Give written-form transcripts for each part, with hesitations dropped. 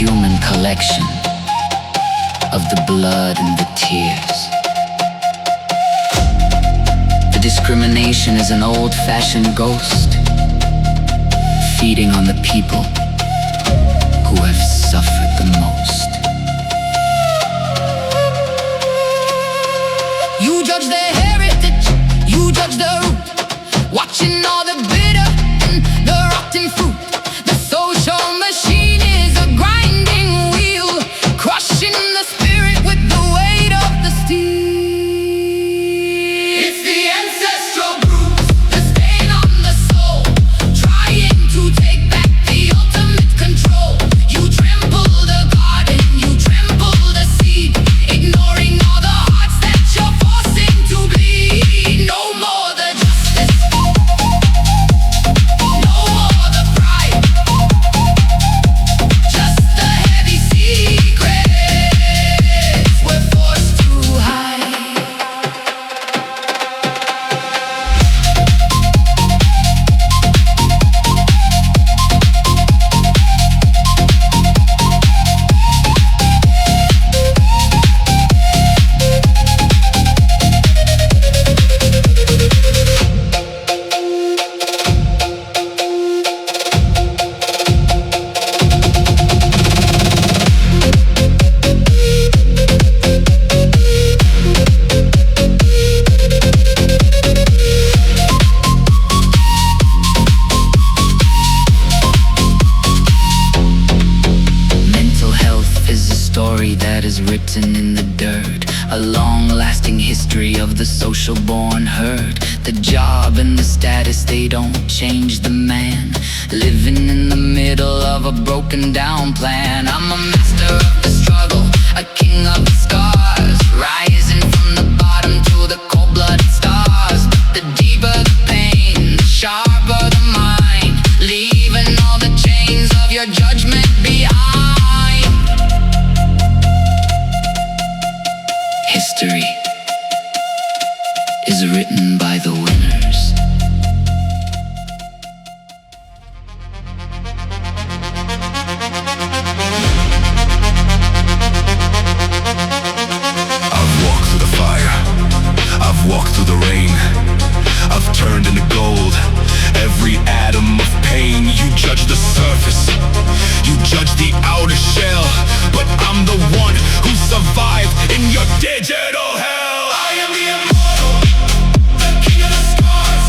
human collection of the blood and the tears. The discrimination is an old-fashioned ghost, feeding on the people who have suffered the most. You judge their heritage, you judge the root, watching all the bitter and the rotten fruit. The social machine is a grinding wheel, crushing the spirit with the weight of the steel. It's the ancestral bruise, the stain on the soul, trying to take back the ultimate control. You trample the garden, you trample the seed, ignoring all the hearts that you're forcing to bleed. No more the justice, no more the pride, just the heavy secrets we're forced to hide. Mental health is a story that is written in the dirt, a long-lasting history of the social-born herd. The job and the status, they don't change the man, living in the middle of a broken-down plan. I'm a master of the struggle, a king of the scars, rising from the bottom to the cold-blooded stars. But the deeper the pain, the sharper the mind, leaving all the chains of your judgment behind. History is written by the winners. I've walked through the fire, I've walked through the rain, I've turned into gold, every atom of pain. You judge the surface, you judge the outer shell, but I'm the one who survived in your digital hell. I am the immortal, the king of the scars,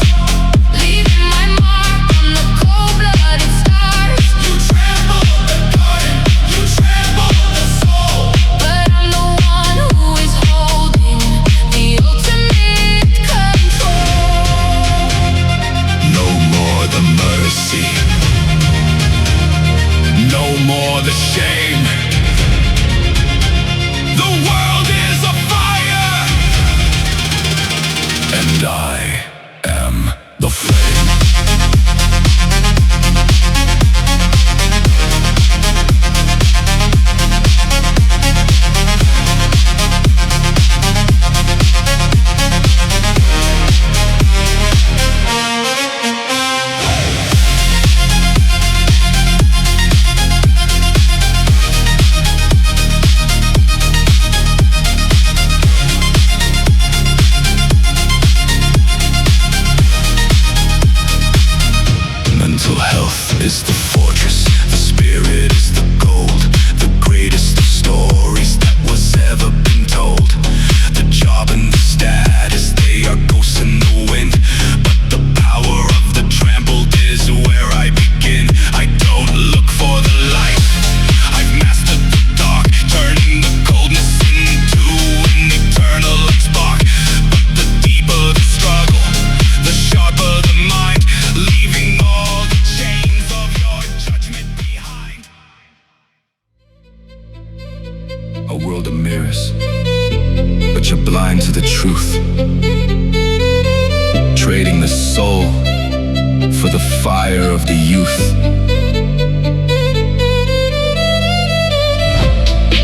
Leaving my mark on the cold-blooded stars. you trample the garden, you trample the soul. But I'm the one who is holding the ultimate control. No more the mercy, no more the shame. The world is afire, and I am the flame. Mental health is the fortress, the spirit is the gold, the greatest of stories that was ever been told. The job and the status, they are ghosts in the wind, but the power of the trampled is where I begin. I don't look for the light, I've mastered the dark, turning the coldness into an eternal spark. But the deeper the struggle, the sharper the mind, leaving all the chains of your judgment behind. A world of mirrors, but you're blind to the truth, trading the soul for the fire of the youth.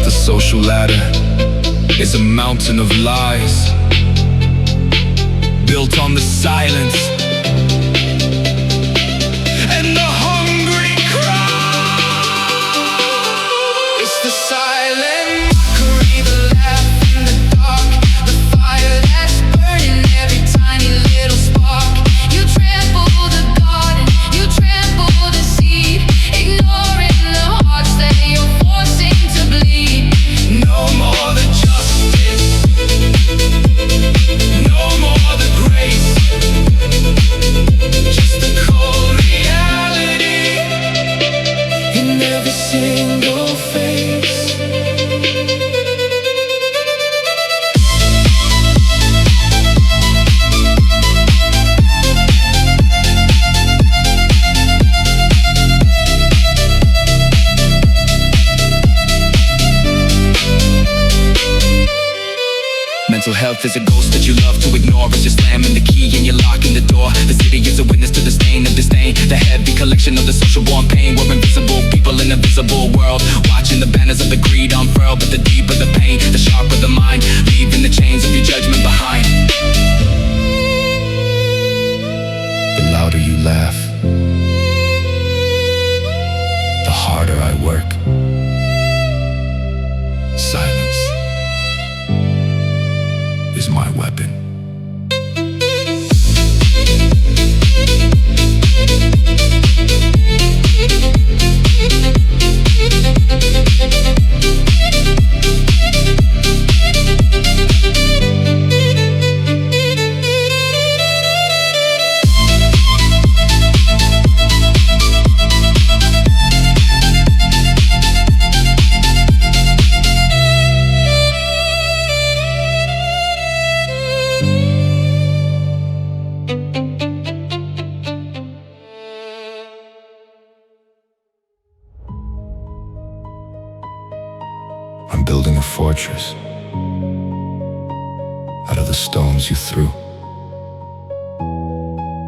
The social ladder is a mountain of lies, built on the silence and the hungry cry. single face. Mental health is a ghost that you love to ignore as you're slamming the key and you're locking the door. The city is a witness to the stain of disdain, the heavy collection of the social born pain. We're invisible people in a visible world, watching the banners of the greed unfurl. But the deeper the pain, the sharper the mind, leaving the chains of your judgment behind. The louder you laugh, the harder I work. Silence is my weapon. I'm building a fortress out of the stones you threw,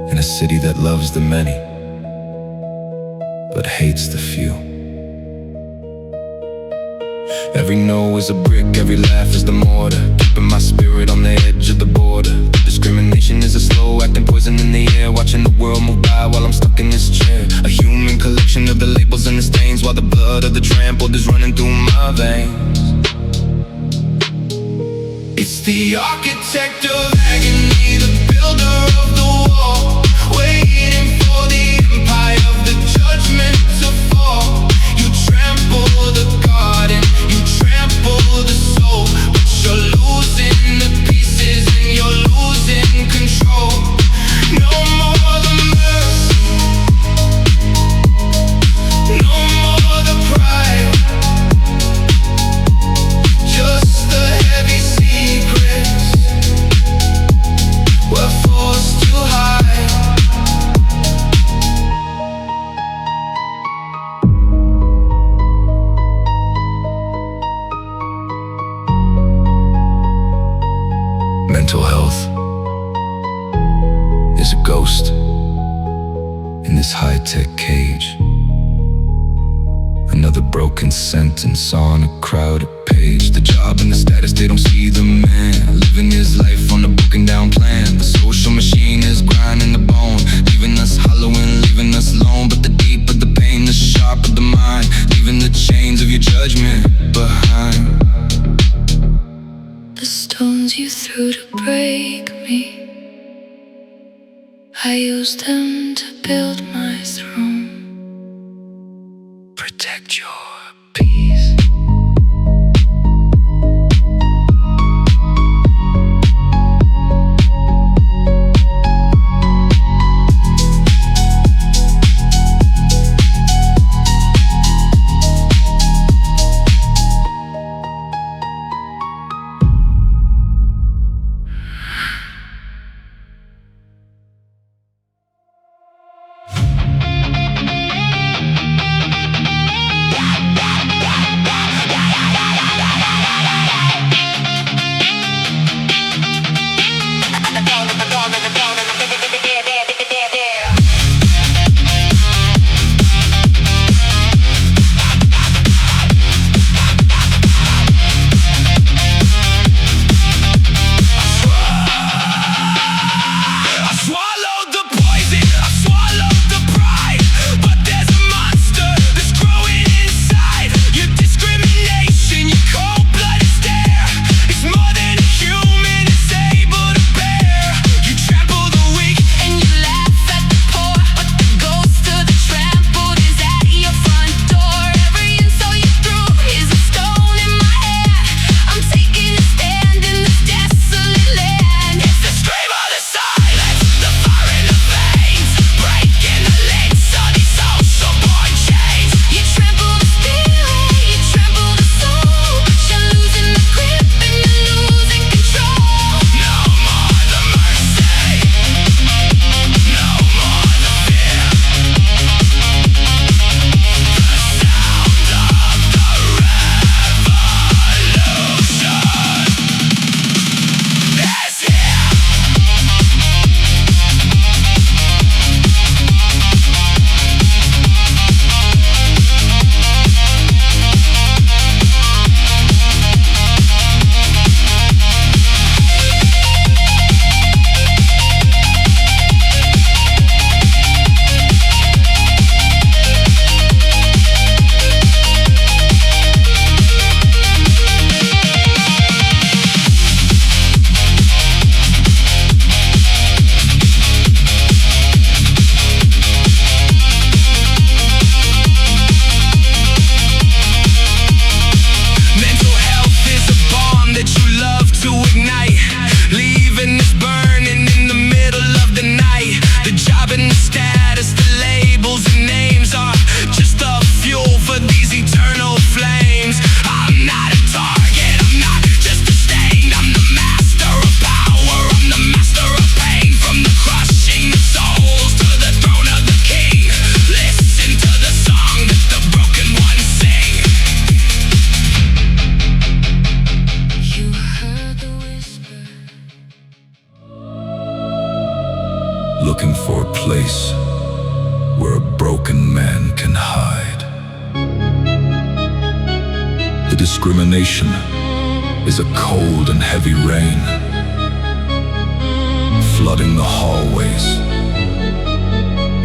in a city that loves the many but hates the few. Every no is a brick, every laugh is the mortar, keeping my spirit on the edge of the border. Discrimination is a slow acting poison in the air, watching the world move by while I'm stuck in this chair. A human collection of the labels and the stains, while the blood of the trampled is running through my veins. It's the architect of agony, the builder of the wall, waiting for the empire of the judgment to fall. You trample the garden, you trample the soul, but you're losing the pieces and you're losing control. No more the mercy, no more the pride, just the heavy secrets we're forced to hide. Mental health is a ghost in this high-tech cage. Another broken sentence on a crowded page. The job and the status, they don't see the man living his life on a broken down plan. The social machine is grinding the bone, leaving us hollow and leaving us alone. But the deeper the pain, the sharper the mind, leaving the chains of your judgment behind. The stones you threw to break me, I used them to build my throne. Protect your peace. discrimination is a cold and heavy rain, flooding the hallways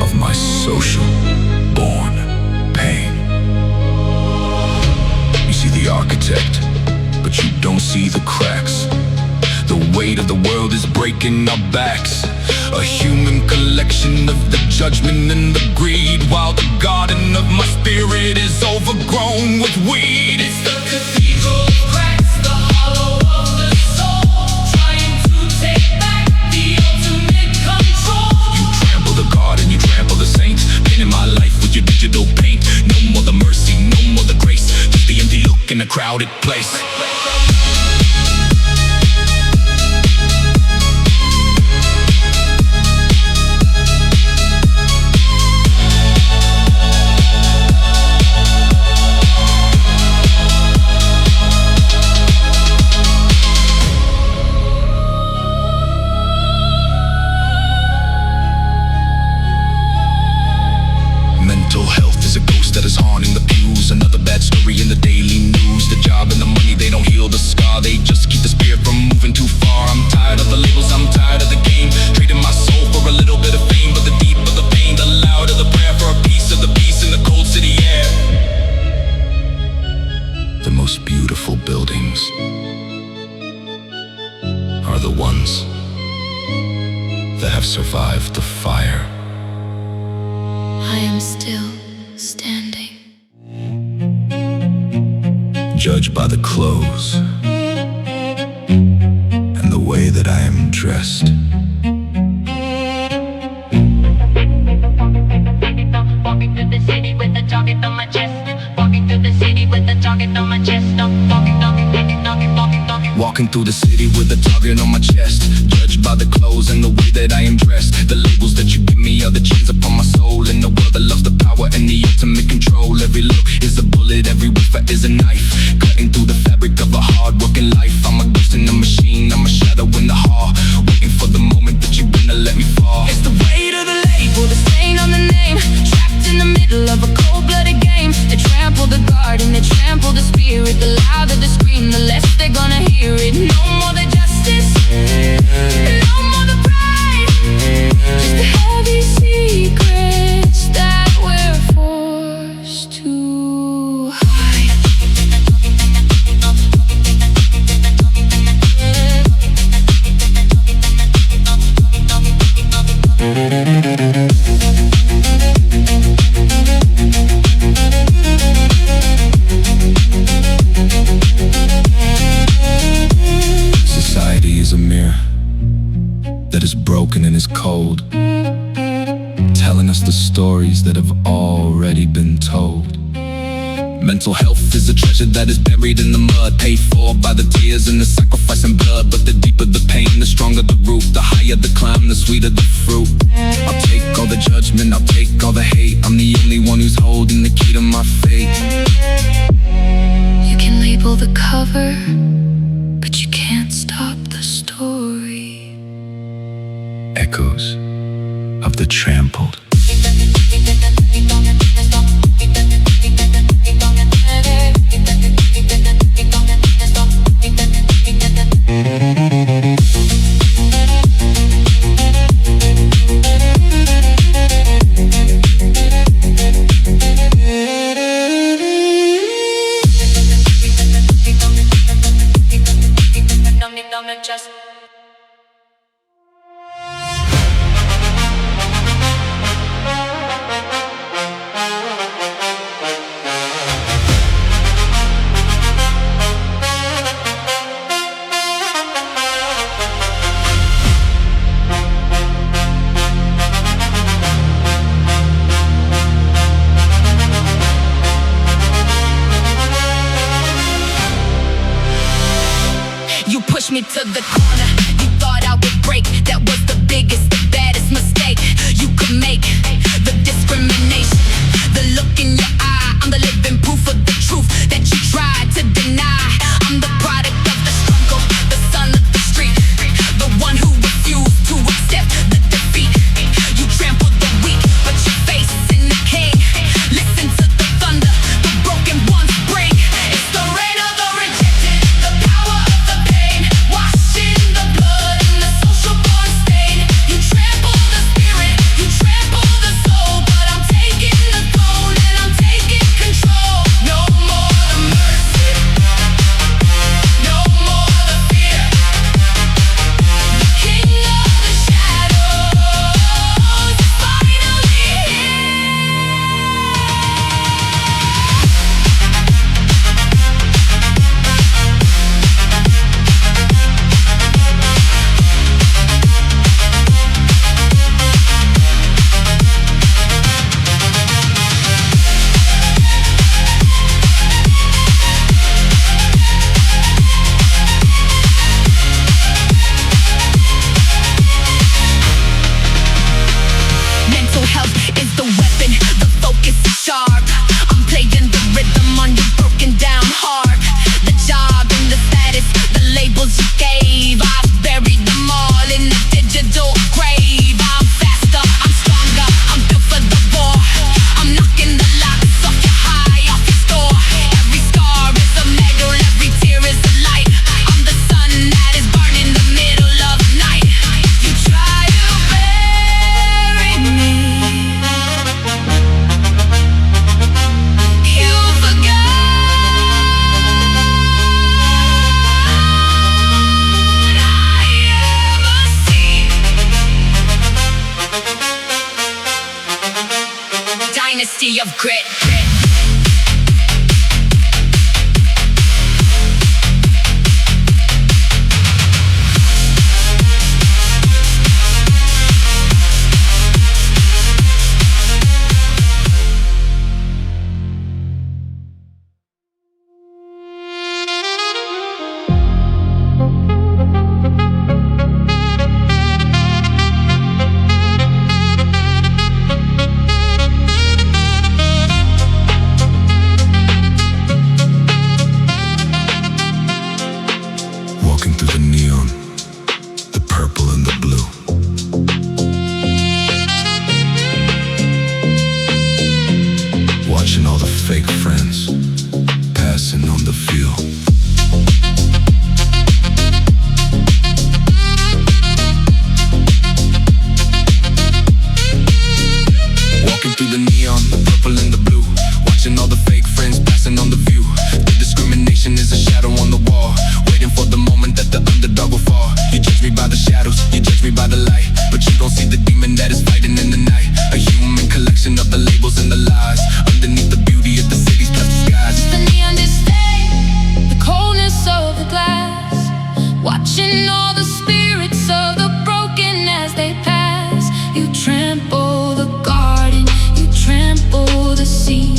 of my social-born pain. You see the architect, but you don't see the cracks. The weight of the world is breaking our backs. A human collection of the judgment and the greed, while the garden of my spirit is overgrown with weed. It's the cathedral of cracks, the hollow of the soul, trying to take back the ultimate control. You trample the garden, you trample the saints, painting my life with your digital paint. No more the mercy, no more the grace, just the empty look in a crowded place. Mental health is a ghost that is haunting the pews. Another bad story in the daily news. The job and the money, they don't heal the scar. They just keep the spirit from moving too far. I'm tired of the labels, I'm tired of the game, trading my soul for a little bit of fame. But the deeper the pain, the louder the prayer for a piece of the peace in the cold city air. The most beautiful buildings are the ones that have survived the fire. I am still standing. Judged by the clothes and the way that I am dressed. Walking through the city with a target on my chest. Walking through the city with a target on my chest. Walking through the city with a target on my chest. Judged by the clothes and the way that I am dressed. The labels that you give me are the chains upon my soul. In a world that loves the power and the ultimate control. Every look is a bullet, every whisper is a knife, cutting through the fabric of a hard-working life. I'm a ghost in a machine, I'm a shadow in the hall, waiting for the moment that you're gonna let me fall. It's the weight of the label, the stain on the name, trapped in the middle of a cold-blooded game. They trample the garden, they trample the spirit. The louder the scream, the less they're gonna hear it. No more the justice, no more the pride, just the heavy secrets that we're forced to hide. Society is a mirror that is broken and is cold, telling us the stories that have already been told. Mental health is a treasure that is buried in the mud, paid for by the tears and the sacrifice and blood. But the deeper the pain, the stronger the root, the higher the climb, the sweeter the fruit. I'll take all the judgment, I'll take all the hate. I'm the only one who's holding the key to my fate. You can label the cover, but you can't stop the story. Echoes of the trampled. Just You pushed me to the corner, you thought I would break. That was the biggest, the baddest mistake you could make. The discrimination, the look in your eye. I'm the living proof of the truth that you tried to deny. I'm the product of the struggle, the son of the street, the one who refused to accept the defeat. You trampled the weak, but your face in the king. Listen to the thunder, the broken ones bring. It's the reign of the of grit. Fake friends passing on the view. Walking through the neon, the purple and the blue. Watching all the fake friends passing on the view. The discrimination is a shadow on the wall, waiting for the moment that the underdog will fall. You judge me by the shadows, you judge me by the light, but you don't see the demon that is fighting in the night. A human collection of the labels and the lies underneath the beauty of the city's plastic skies. The neon disdain, the coldness of the glass, watching all the spirits of the broken as they pass. You trample the garden, you trample the sea,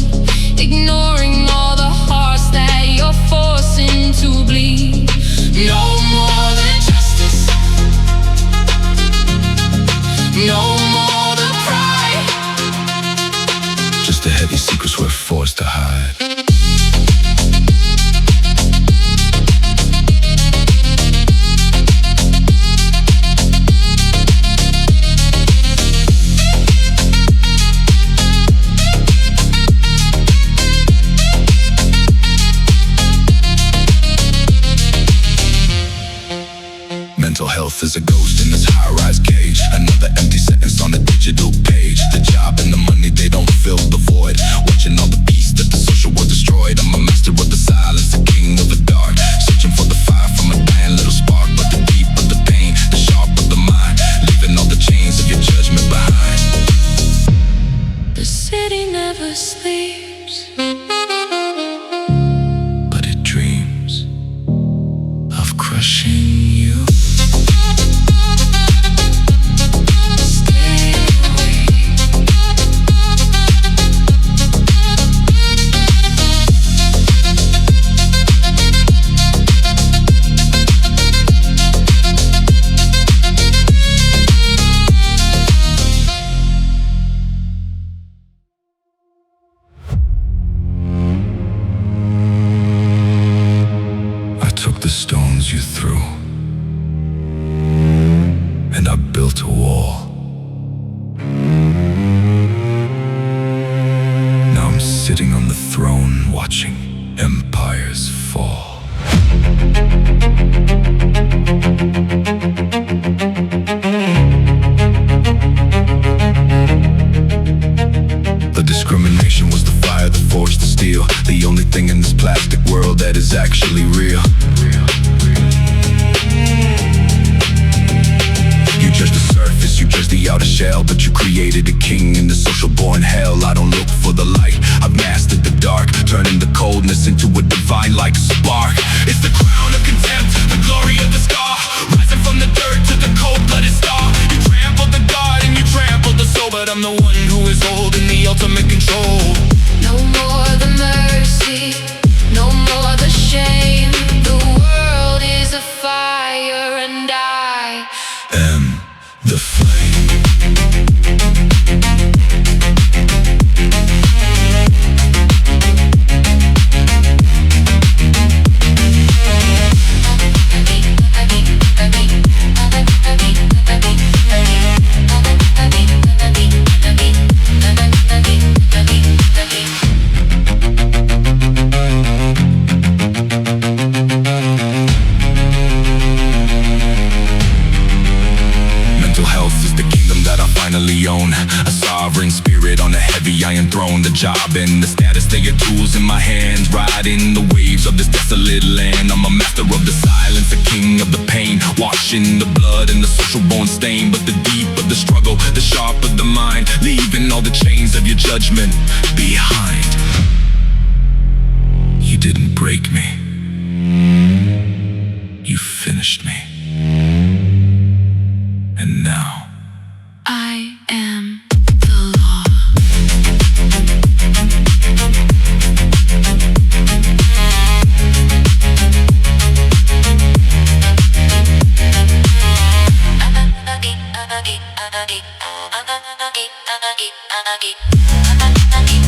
ignoring all the hearts that you're forcing to bleed. No more than justice, no more the pride, just the heavy secrets we're forced to hide. Mental health is a ghost in this high-rise cage. Another empty sentence on a digital page. The job and the money, they don't fill the void. Watching all the peace that the social world destroyed. I'm a master of the silence, the king of the dark, searching for the fire from a dying little spark. But the deep of the pain, the sharp of the mind, leaving all the chains of your judgment behind. The city never sleeps, but it dreams of crushing you. The stones you threw, and I built a wall. Now I'm sitting on the throne, watching empires fall. The discrimination was the fire that forged the steel, the only thing in this plastic world that is actually real. You judge the surface, you judge the outer shell, but you created a king in the social born hell. I don't look for the light, I've mastered the dark, turning the coldness into a divine like spark. It's the crown of contempt, the glory of the scar, rising from the dirt to the cold-blooded star. You trampled the God and you trampled the soul, but I'm the one who is holding the ultimate control. no more the mercy, no more the shame. The world is a fire and I am the flame. A sovereign spirit on a heavy iron throne. The job and the status, they are tools in my hands, riding the waves of this desolate land. I'm a master of the silence, a king of the pain, washing the blood and the social born stain. But the deep of the struggle, the sharp of the mind, leaving all the chains of your judgment behind. You didn't break me. You finished me. And now I am the law. Anarchy.